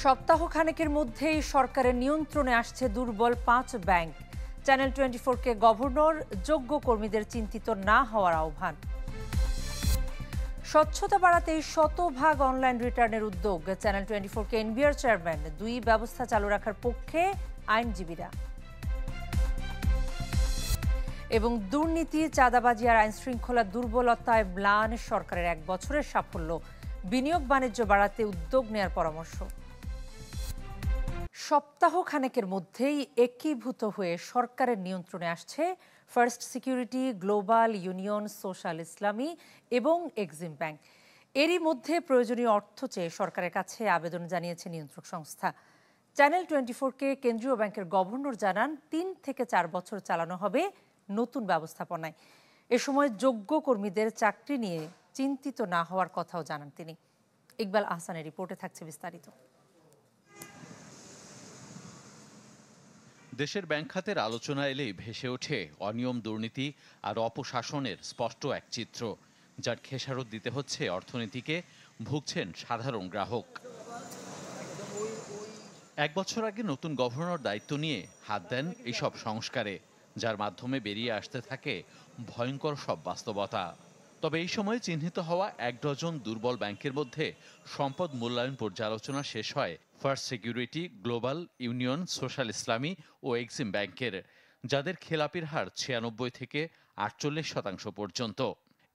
সপ্তাহখানেকের মধ্যেই সরকারের নিয়ন্ত্রণে আসছে দুর্বল 5 ব্যাংক। চ্যানেল 24-কে গভর্নর যোগ্য কর্মীদের চিন্তিত না হওয়ার আহ্বান। স্বচ্ছতা বাড়াতেই শতভাগ অনলাইন রিটার্নের উদ্যোগ। চ্যানেল 24-কে এনবিআর চেয়ারম্যান। দুই ব্যবস্থা চালু রাখার পক্ষে আইনজীবীরা। এবং দুর্নীতি, চাঁদাবাজি আর আইনশৃঙ্খলা দুর্বলতায় ম্লান সরকারের 1 বছরের সাফল্য। বিনিয়োগ বাণিজ্য বাড়াতে উদ্যোগ নেওয়ার পরামর্শ। সপ্তাহখানেকের মধ্যেই একীভূত হয়ে সরকারের নিয়ন্ত্রণে আসছে first security, global union, social ইসলামী এবং এক্সিম ব্যাংক। এরই মধ্যে প্রয়োজনীয় অর্থ চেয়ে সরকারের কাছে আবেদন জানিয়েছে নিয়ন্ত্রক সংস্থা। চ্যানেল 24-কে কেন্দ্রীয় ব্যাংকের গভর্নর জানান 3 থেকে 4 বছর চালানো হবে নতুন ব্যবস্থাপনায়। এ সময় যোগ্য কর্মীদের চাকরি নিয়ে চিন্তিত না হওয়ার কথাও জানান তিনি। ইকবাল আহসানের রিপোর্টে থাকছে বিস্তারিত। দেশের ব্যাংক খাতের আলোচনা এলেই ভেসে ওঠে অনিয়ম, দুর্নীতি আর অপশাসনের স্পষ্ট এক চিত্র, যার খেসারত দিতে হচ্ছে অর্থনীতিকে, ভুগছেন সাধারণ গ্রাহক। 1 বছর আগে নতুন গভর্নর দায়িত্ব নিয়ে হাত দেন এইসব সংস্কারে, যার মাধ্যমে বেরিয়ে আসতে থাকে ভয়ঙ্কর সব বাস্তবতা। তবে এই সময়ে চিহ্নিত হওয়া 1 ডজন দুর্বল ব্যাংকের মধ্যে সম্পদ মূল্যায়ন পর্যালোচনা শেষ হয় first security, global union, social ইসলামী ও এক্সিম ব্যাংকের, যাদের খেলাপির হার 96 থেকে 48% পর্যন্ত।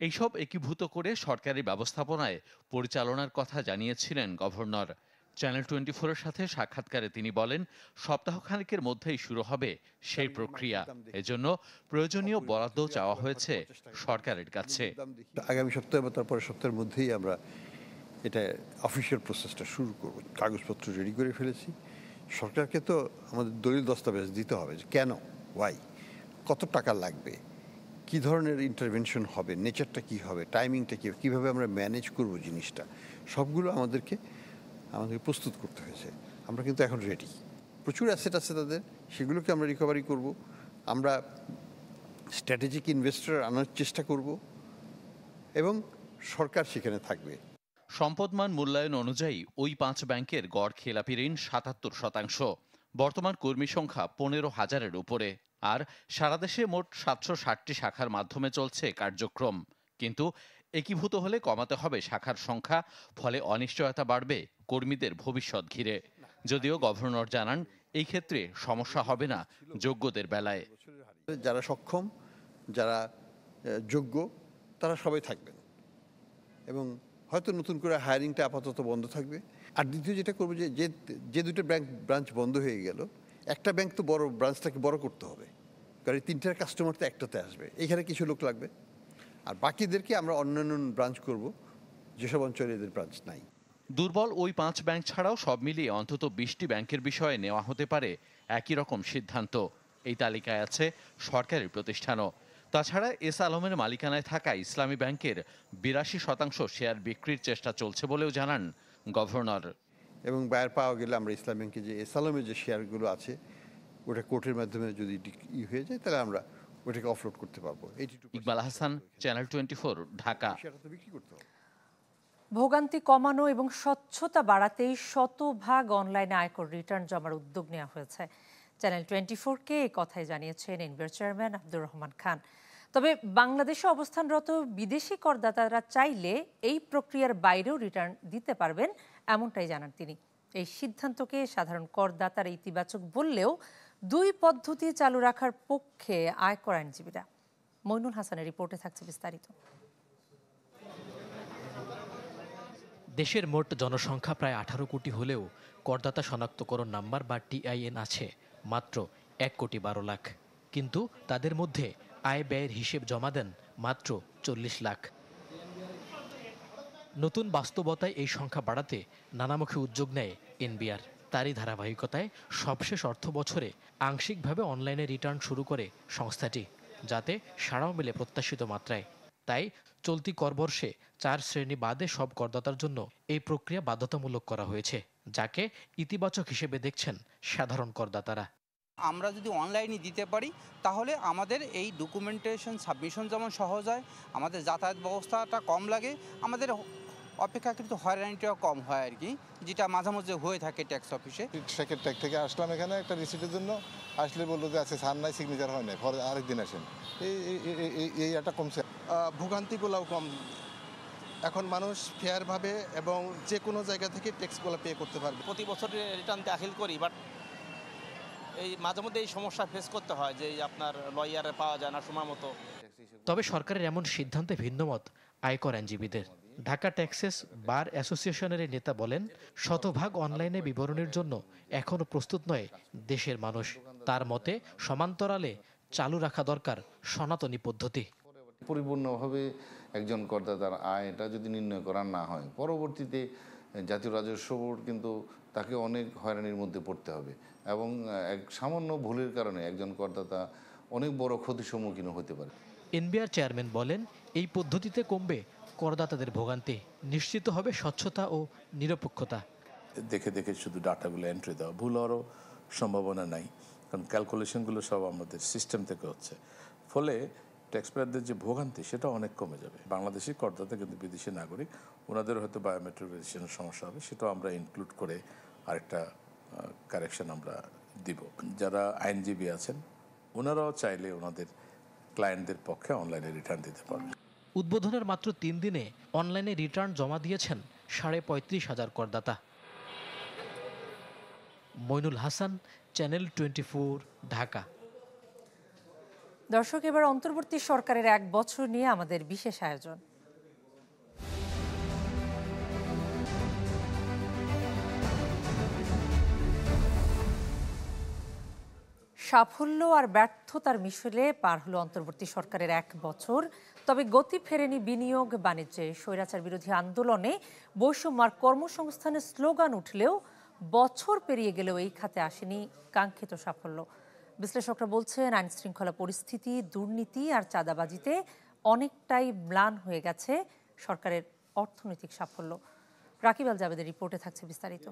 এইসব একীভূত করে সরকারি ব্যবস্থাপনায় পরিচালনার কথা জানিয়েছিলেন গভর্নর। চ্যানেল 24-এর সাথে সাক্ষাৎকারে তিনি বলেন, সপ্তাহখানেকের মধ্যেই শুরু হবে সেই প্রক্রিয়া। এজন্য প্রয়োজনীয় বরাদ্দ চাওয়া হয়েছে সরকারের কাছে। আগামী সপ্তাহে বা তারপরের সপ্তাহের মধ্যেই আমরা এটা অফিসিয়াল প্রসেসটা শুরু করব। কাগজপত্র রেডি করে ফেলেছি। সরকারকে তো আমাদের দলিল দস্তাবেজ দিতে হবে যে কেন, ওয়াই, কত টাকা লাগবে, কি ধরনের ইন্টারভেনশন হবে, নেচারটা কি হবে, টাইমিংটা কী, কীভাবে আমরা ম্যানেজ করব জিনিসটা, সবগুলো আমাদেরকে প্রস্তুত করতে হয়েছে। আমরা কিন্তু এখন রেডি। প্রচুর অ্যাসেট আছে তাদের, সেগুলোকে আমরা রিকভারি করব। আমরা স্ট্র্যাটেজিক ইনভেস্টর আনার চেষ্টা করব এবং সরকার সেখানে থাকবে। সম্পদমান মূল্যায়ন অনুযায়ী ওই 5 ব্যাংকের গড় খেলাপি ঋণ 77%। বর্তমান কর্মী সংখ্যা 15,000-এর উপরে। আর সারা দেশে মোট 760টি শাখার মাধ্যমে চলছে কার্যক্রম। কিন্তু একীভূত হলে কমাতে হবে শাখার সংখ্যা, ফলে অনিশ্চয়তা বাড়বে কর্মীদের ভবিষ্যৎ ঘিরে। যদিও গভর্নর জানান, এই ক্ষেত্রে সমস্যা হবে না যোগ্যদের বেলায়। যারা সক্ষম, যারা যোগ্য, তারা সবাই থাকবেন এবং হয়তো নতুন করে হায়ারিংটা আপাতত বন্ধ থাকবে। আর দ্বিতীয় যেটা করবো, যে দুটো ব্রাঞ্চ বন্ধ হয়ে গেল, একটা ব্যাংক তো বড়, ব্রাঞ্চটাকে বড় করতে হবে, কারণ 3টার কাস্টমার তো একটাতে আসবে, এখানে কিছু লোক লাগবে। আর বাকিদেরকে আমরা অন্যান্য ব্রাঞ্চ করব যেসব অঞ্চলে এদের ব্রাঞ্চ নাই। দুর্বল ওই 5 ব্যাংক ছাড়াও সব মিলিয়ে অন্তত 20টি ব্যাংকের বিষয়ে নেওয়া হতে পারে একই রকম সিদ্ধান্ত। এই তালিকায় আছে সরকারি প্রতিষ্ঠানও। তাছাড়া এস আলমের মালিকানায় থাকা ইসলামী ব্যাংকের 82% শেয়ার বিক্রির চেষ্টা চলছে বলেও জানান গভর্নর। এবং বায়ার পাওয়া গেলে আমরা ইসলামী ব্যাংকে যে এস আলমের যে শেয়ারগুলো আছে, ওটা কোর্টের মাধ্যমে যদি হয়ে যায়, তাহলে আমরা ওটাকে অফলোড করতে পারবো। ইকবাল আহসান, চ্যানেল 24, ঢাকা। ভোগান্তি কমানো এবং স্বচ্ছতা বাড়াতেই শতভাগ অনলাইনে আয়কর রিটার্ন জমার উদ্যোগ নেওয়া হয়েছে। চ্যানেল 24-কে এই কথাই জানিয়েছেন এনবিআর চেয়ারম্যান আব্দুর রহমান খান। তবে বাংলাদেশে অবস্থানরত বিদেশি করদাতারা চাইলে এই প্রক্রিয়ার বাইরেও রিটার্ন দিতে পারবেন, এমনটাই জানান তিনি। এই সিদ্ধান্তকে সাধারণ করদাতারা ইতিবাচক বললেও 2 পদ্ধতি চালু রাখার পক্ষে আয়কর আইনজীবীরা। মইনুল হাসানের রিপোর্টে থাকছে বিস্তারিত। দেশের মোট জনসংখ্যা প্রায় 18 কোটি হলেও করদাতা শনাক্তকরণ নাম্বার বা টিআইএন আছে মাত্র 1,12 লাখ। কিন্তু তাদের মধ্যে আয় ব্যয়ের হিসেব জমা দেন মাত্র 40 লাখ। নতুন বাস্তবতায় এই সংখ্যা বাড়াতে নানামুখী উদ্যোগ নেয় এনবিআর। তারই ধারাবাহিকতায় সবশেষ অর্থ বছরে আংশিকভাবে অনলাইনে রিটার্ন শুরু করে সংস্থাটি, যাতে সাড়াও মেলে প্রত্যাশিত মাত্রায়। তাই চলতি করবর্ষে 4 শ্রেণী বাদে সব করদাতার জন্য এই প্রক্রিয়া বাধ্যতামূলক করা হয়েছে, যাকে ইতিবাচক হিসেবে দেখছেন সাধারণ করদাতারা। আমরা যদি অনলাইনে দিতে পারি, তাহলে আমাদের এই ডকুমেন্টেশন সাবমিশন যেমন সহজ হয়, আমাদের যাতায়াত ব্যবস্থাটা কম লাগে, আমাদের অপেক্ষাকৃত হয়রানিটাও কম হয় আর কি, যেটা মাঝে মাঝে হয়ে থাকে ট্যাক্স অফিসে। সেকেন্ড ট্যাগ থেকে আসলাম এখানে একটা রিসিটের জন্য, আসলে বললো যে আছে সার নাই, সিগনেচার হয় নাই, পরে আরেকদিন আসেন। এই একটা কমছে, ভোগান্তিগুলোও কম। এখন মানুষ ফেয়ারভাবে এবং যে কোনো জায়গা থেকে ট্যাক্সগুলো পে করতে পারবে। প্রতি বছর রিটার্ন দাখিল করি, বাট এই মাঝে মধ্যে এই সমস্যা ফেস করতে হয় যে আপনার লয়ারে পাওয়া যায় না সময় মতো। তবে সরকারের এমন সিদ্ধান্তে ভিন্নমত আয়কর আইনজীবীদের। ঢাকা ট্যাক্সেস বার অ্যাসোসিয়েশনের এই নেতা বলেন, শতভাগ অনলাইনে বিবরণের জন্য এখনও প্রস্তুত নয় দেশের মানুষ। তার মতে সমান্তরালে চালু রাখা দরকার সনাতনী পদ্ধতি। পরিপূর্ণভাবে একজন করদাতার আয়টা যদি নির্ণয় করা না হয়, পরবর্তীতে জাতীয় রাজস্ব বোর্ড কিন্তু তাকে অনেক হয়রানির মধ্যে পড়তে হবে এবং এক সামান্য ভুলের কারণে একজন করদাতা অনেক বড় ক্ষতির সম্মুখীন হতে পারে। এনবিআর চেয়ারম্যান বলেন, এই পদ্ধতিতে কমবে করদাতাদের ভোগান্তি, নিশ্চিত হবে স্বচ্ছতা ও নিরপেক্ষতা। দেখে দেখে শুধু ডাটাগুলো এন্ট্রি দেওয়া, ভুল হওয়ারও সম্ভাবনা নাই, কারণ ক্যালকুলেশনগুলো সব আমাদের সিস্টেম থেকে হচ্ছে। ফলে ট্যাক্সপেয়ারদের যে ভোগান্তি সেটা অনেক কমে যাবে। বাংলাদেশি করদাতা কিন্তু বিদেশি নাগরিক, ওনাদের হয়তো বায়োমেট্রিক ভেরিফিকেশনের সমস্যা হবে, সেটাও আমরা ইনক্লুড করে আরেকটা কারেকশন আমরা দিব। যারা আইনজীবী আছেন ওনারাও চাইলে ওনাদের ক্লায়েন্টদের পক্ষে অনলাইনে রিটার্ন দিতে পারবেন। উদ্বোধনের মাত্র 3 দিনে অনলাইনে রিটার্ন জমা দিয়েছেন 35,500 করদাতা। মইনুল হাসান, চ্যানেল 24, ঢাকা। দর্শক, এবার অন্তর্বর্তী সরকারের 1 বছর নিয়ে আমাদের বিশেষ আয়োজন। সাফল্য আর ব্যর্থতার মিশেলে পার হলো অন্তর্বর্তী সরকারের 1 বছর। তবে গতি ফেরেনি বিনিয়োগ বাণিজ্যে। স্বৈরাচার বিরোধী আন্দোলনে বৈষম্য আর কর্মসংস্থানের স্লোগান উঠলেও বছর পেরিয়ে গেলেও এই খাতে আসেনি কাঙ্ক্ষিত সাফল্য। বিশ্লেষকরা বলছেন, আইন শৃঙ্খলা পরিস্থিতি, দুর্নীতি আর চাঁদাবাজিতে অনেকটাই ম্লান হয়ে গেছে সরকারের অর্থনৈতিক সাফল্য। রাকিব আল জাবেদের রিপোর্টে থাকছে বিস্তারিত।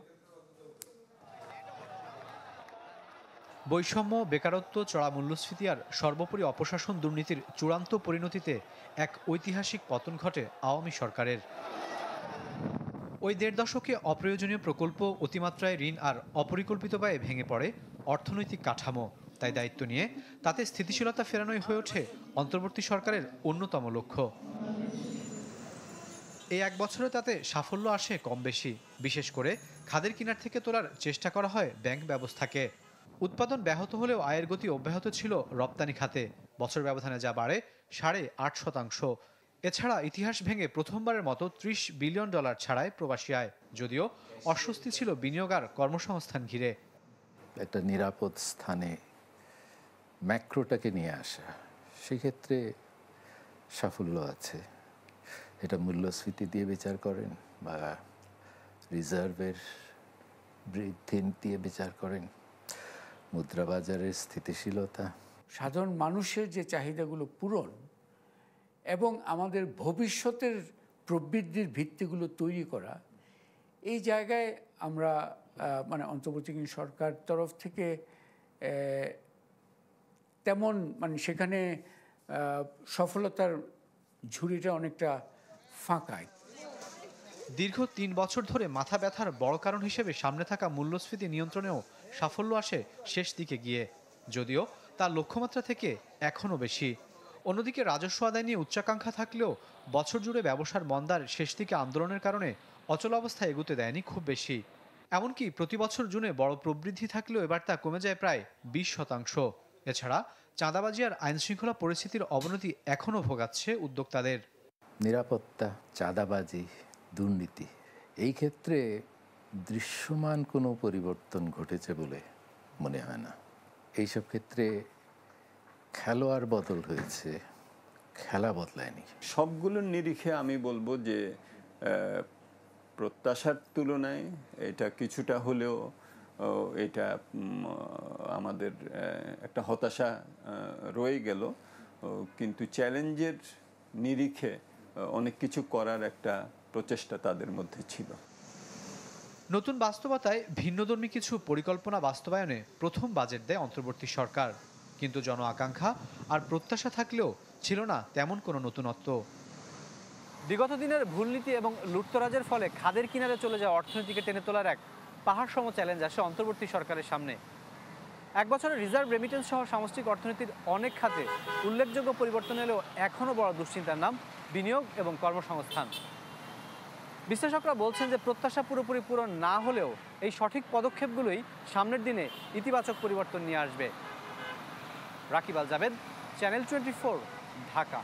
বৈষম্য, বেকারত্ব, চড়া মূল্যস্ফীতি আর সর্বোপরি অপশাসন দুর্নীতির চূড়ান্ত পরিণতিতে এক ঐতিহাসিক পতন ঘটে আওয়ামী সরকারের। ওই 1.5 দশকে অপ্রয়োজনীয় প্রকল্প, অতিমাত্রায় ঋণ আর অপরিকল্পিত ব্যয়ে ভেঙে পড়ে অর্থনৈতিক কাঠামো। তাই দায়িত্ব নিয়ে তাতে স্থিতিশীলতা ফেরানোই হয়ে ওঠে অন্তর্বর্তী সরকারের অন্যতম লক্ষ্য। এই 1 বছরে তাতে সাফল্য আসে কম বেশি। বিশেষ করে খাদের কিনার থেকে তোলার চেষ্টা করা হয় ব্যাংক ব্যবস্থাকে। উৎপাদন ব্যাহত হলেও আয়ের গতি অব্যাহত ছিল রপ্তানি খাতে। বছর ব্যবধানে যা বাড়ে 8.5%। এছাড়া ইতিহাস ভেঙে প্রথমবারের মতো $30 বিলিয়ন ছাড়ায় প্রবাসী আয়, যদিও অস্বস্তি ছিল বিনিয়োগ আর কর্মসংস্থান ঘিরে। একটা নিরাপদ স্থানে ম্যাক্রোটাকে নিয়ে আসা, সেক্ষেত্রে সাফল্য আছে। এটা মূল্যস্ফীতি দিয়ে বিচার করেন বা রিজার্ভের বৃদ্ধি দিয়ে বিচার করেন, মুদ্রাবাজারের স্থিতিশীলতা, সাধারণ মানুষের যে চাহিদাগুলো পূরণ এবং আমাদের ভবিষ্যতের প্রবৃদ্ধির ভিত্তিগুলো তৈরি করা, এই জায়গায় আমরা অন্তর্বর্তীকালীন সরকার তরফ থেকে তেমন সেখানে সফলতার ঝুড়িটা অনেকটা ফাঁকায়। দীর্ঘ 3 বছর ধরে মাথা ব্যথার বড় কারণ হিসেবে সামনে থাকা মূল্যস্ফীতি নিয়ন্ত্রণেও সাফল্য আসে শেষ দিকে গিয়ে, যদিও তার লক্ষ্যমাত্রা থেকে এখনও বেশি। অন্যদিকে রাজস্ব আদায় নিয়ে উচ্চাকাঙ্ক্ষা থাকলেও বছর জুড়ে ব্যবসার মন্দার শেষ দিকে আন্দোলনের কারণে অচলাবস্থায় এগুতে দেয়নি খুব বেশি। এমনকি প্রতি বছর জুনে বড় প্রবৃদ্ধি থাকলেও এবার তা কমে যায় প্রায় 20%। এছাড়া চাঁদাবাজি আর আইনশৃঙ্খলা পরিস্থিতির অবনতি এখনও ভোগাচ্ছে উদ্যোক্তাদের। নিরাপত্তা, চাঁদাবাজি, দুর্নীতি, এই ক্ষেত্রে দৃশ্যমান কোনো পরিবর্তন ঘটেছে বলে মনে হয় না। এইসব ক্ষেত্রে খেলোয়াড় বদল হয়েছে, খেলা বদলায়নি। সবগুলোর নিরিখে আমি বলবো যে প্রত্যাশার তুলনায় এটা কিছুটা হলেও এটা আমাদের একটা হতাশা রয়ে গেল, কিন্তু চ্যালেঞ্জের নিরিখে অনেক কিছু করার একটা প্রচেষ্টা তাদের মধ্যে ছিল। নতুন বাস্তবতায় ভিন্নধর্মী কিছু পরিকল্পনা বাস্তবায়নে প্রথম বাজেট দেয় অন্তর্বর্তী সরকার, কিন্তু জন আকাঙ্ক্ষা আর প্রত্যাশা থাকলেও ছিল না তেমন কোনো নতুনত্ব। বিগত দিনের ভুলনীতি এবং লুটতরাজের ফলে খাদের কিনারে চলে যাওয়া অর্থনীতিকে টেনে তোলার এক পাহাড় সম চ্যালেঞ্জ আসে অন্তর্বর্তী সরকারের সামনে। এক বছরের রিজার্ভ রেমিটেন্স সহ সামষ্টিক অর্থনীতির অনেক খাতে উল্লেখযোগ্য পরিবর্তন এলেও এখনও বড় দুশ্চিন্তার নাম বিনিয়োগ এবং কর্মসংস্থান। বিশ্লেষকরা বলছেন যে প্রত্যাশা পুরোপুরি পূরণ না হলেও এই সঠিক পদক্ষেপগুলোই সামনের দিনে ইতিবাচক পরিবর্তন নিয়ে আসবে। রাকিব আল জাবেদ, চ্যানেল 24, ঢাকা।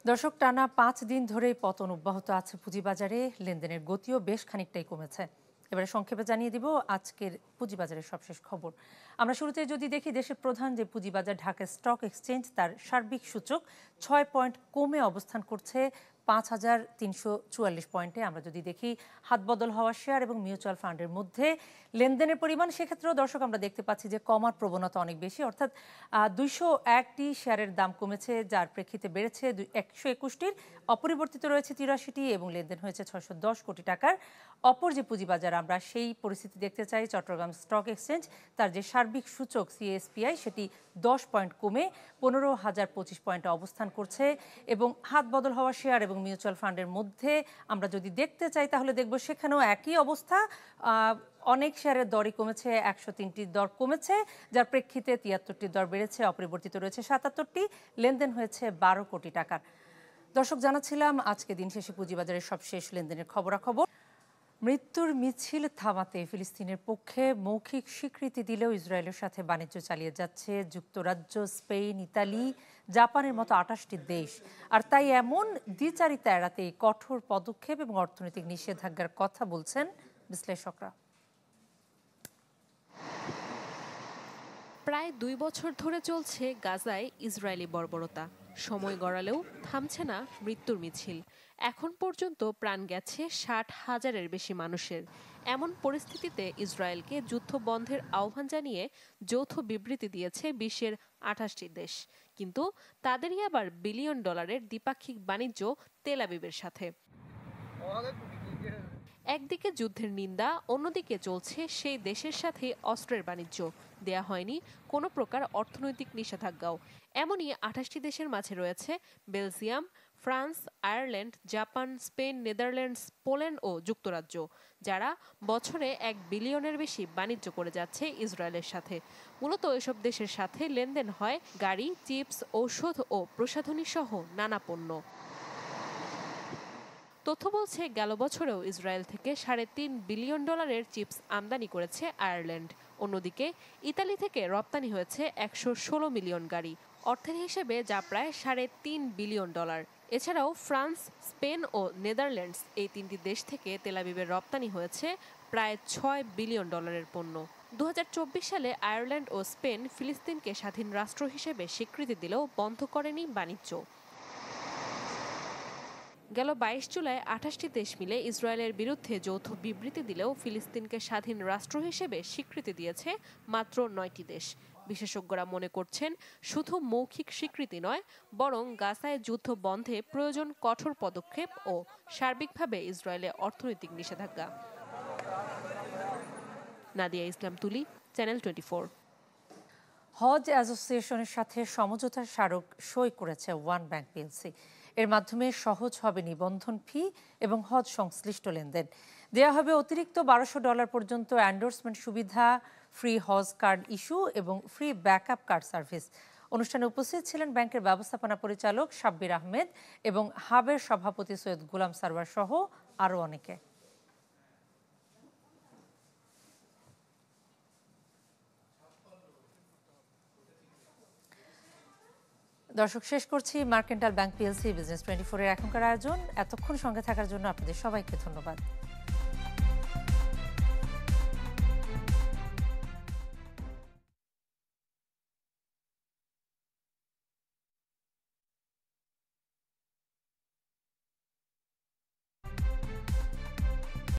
দর্শক, টানা 5 দিন ধরেই পতন অব্যাহত আছে পুঁজিবাজারে। লেনদেনের গতিও বেশ খানিকটাই কমেছে। এবারে সংক্ষেপে জানিয়ে দিব আজকের পুঁজিবাজারের সবশেষ খবর। আমরা শুরুতে যদি দেখি, দেশের প্রধান যে পুঁজিবাজার ঢাকা স্টক এক্সচেঞ্জ, তার সার্বিক সূচক 6 পয়েন্ট কমে অবস্থান করছে 5,344 পয়েন্টে। আমরা যদি দেখি হাত বদল হওয়া শেয়ার এবং মিউচুয়াল ফান্ডের মধ্যে লেনদেনের পরিমাণ, সেক্ষেত্রেও দর্শক আমরা দেখতে পাচ্ছি যে কমার প্রবণতা অনেক বেশি, অর্থাৎ 201টি শেয়ারের দাম কমেছে, যার প্রেক্ষিতে বেড়েছে 121টির, অপরিবর্তিত রয়েছে 83টি এবং লেনদেন হয়েছে 610 কোটি টাকার। অপর যে পুঁজিবাজার আমরা সেই পরিস্থিতি দেখতে চাই, চট্টগ্রাম স্টক এক্সচেঞ্জ, তার যে সার্বিক সূচক সিএসপিআই সেটি 10 পয়েন্ট কমে 15,025 পয়েন্টে অবস্থান করছে। এবং হাত বদল হওয়া শেয়ার এবং মিউচুয়াল ফান্ডের মধ্যে আমরা যদি দেখতে চাই তাহলে দেখব সেখানেও একই অবস্থা। অনেক শেয়ারের দরই কমেছে, 103টির দর কমেছে, যার প্রেক্ষিতে 73টির দর বেড়েছে, অপরিবর্তিত রয়েছে 77টি, লেনদেন হয়েছে 12 কোটি টাকার। দর্শক, জানাচ্ছিলাম আজকে দিন শেষে পুঁজিবাজারের সবশেষ লেনদেনের খবরাখবর। মৃত্যুর মিছিল থামাতে ফিলিস্তিনের পক্ষে মৌখিক স্বীকৃতি দিলেও ইসরায়েলের সাথে বাণিজ্য চালিয়ে যাচ্ছে যুক্তরাজ্য, স্পেন, ইতালি, জাপানের মতো 28টি দেশ। আর তাই এমন দ্বিচারিতা এড়াতে কঠোর পদক্ষেপ এবং অর্থনৈতিক নিষেধাজ্ঞার কথা বলছেন বিশ্লেষকরা। প্রায় 2 বছর ধরে চলছে গাজায় ইসরায়েলি বর্বরতা। সময় গড়ালেও থামছে না মৃত্যুর মিছিল। এখন পর্যন্ত প্রাণ গেছে 60,000-এর বেশি মানুষের। এমন পরিস্থিতিতে ইসরায়েলকে যুদ্ধ বন্ধের আহ্বান জানিয়ে যৌথ বিবৃতি দিয়েছে বিশ্বের 28টি দেশ। কিন্তু তাদেরই আবার বিলিয়ন ডলারের দ্বিপাক্ষিক বাণিজ্য তেল আবিবের সাথে। একদিকে যুদ্ধের নিন্দা, অন্যদিকে চলছে সেই দেশের সাথে অস্ত্রের বাণিজ্য। দেয়া হয়নি কোনো প্রকার অর্থনৈতিক নিষেধাজ্ঞাও। এমনই 28টি দেশের মাঝে রয়েছে Belgium, France, Ireland, Japan, Spain, Netherlands, Poland ও যুক্তরাজ্য, যারা বছরে 1 বিলিয়নের বেশি বাণিজ্য করে যাচ্ছে ইসরায়েলের সাথে। মূলত এসব দেশের সাথে লেনদেন হয় গাড়ি, চিপস, ঔষধ ও প্রসাধনী সহ নানা পণ্য। তথ্য বলছে গেল বছরেও ইসরায়েল থেকে 3.5 বিলিয়ন ডলারের চিপস আমদানি করেছে আয়ারল্যান্ড। অন্যদিকে ইতালি থেকে রপ্তানি হয়েছে 116 মিলিয়ন গাড়ি, অর্থের হিসেবে যা প্রায় 3.5 বিলিয়ন ডলার। এছাড়াও ফ্রান্স, স্পেন ও নেদারল্যান্ডস, এই 3টি দেশ থেকে তেল আবিবের রপ্তানি হয়েছে প্রায় 6 বিলিয়ন ডলারের পণ্য। 2024 সালে আয়ারল্যান্ড ও স্পেন ফিলিস্তিনকে স্বাধীন রাষ্ট্র হিসেবে স্বীকৃতি দিলেও বন্ধ করেনি বাণিজ্য। গেল 22 জুলাই 28টি দেশ মিলে ইসরায়েলের বিরুদ্ধে যৌথ বিবৃতি দিলেও ফিলিস্তিনকে স্বাধীন রাষ্ট্র হিসেবে স্বীকৃতি দিয়েছে মাত্র 9টি দেশ। বিশেষজ্ঞরা মনে করছেন শুধু মৌখিক স্বীকৃতি নয়, বরং গাজায় যুদ্ধ বন্ধে প্রয়োজন কঠোর পদক্ষেপ ও সার্বিকভাবে ইসরায়েলে অর্থনৈতিক নিষেধাজ্ঞা। নাদিয়া ইসলাম তুলি, চ্যানেল 24। হজ অ্যাসোসিয়েশনের সাথে সমঝোতার স্মারক সই করেছে ওয়ান ব্যাংক পিএলসি। এর মাধ্যমে সহজ হবে নিবন্ধন ফি এবং হজ সংশ্লিষ্ট লেনদেন। দেয়া হবে অতিরিক্ত $1200 পর্যন্ত এন্ডোর্সমেন্ট সুবিধা, ফ্রি হজ কার্ড ইস্যু এবং ফ্রি ব্যাকআপ কার্ড সার্ভিস। অনুষ্ঠানে উপস্থিত ছিলেন ব্যাংকের ব্যবস্থাপনা পরিচালক সাব্বির আহমেদ এবং হাবের সভাপতি সৈয়দ গোলাম সারওয়ার সহ আরও অনেকে। দর্শক, শেষ করছি মার্কেন্টাইল ব্যাংক পিএলসি বিজনেস 24-এর এখনকার আয়োজন। এতক্ষণ সঙ্গে থাকার জন্য আপনাদের সবাইকে ধন্যবাদ।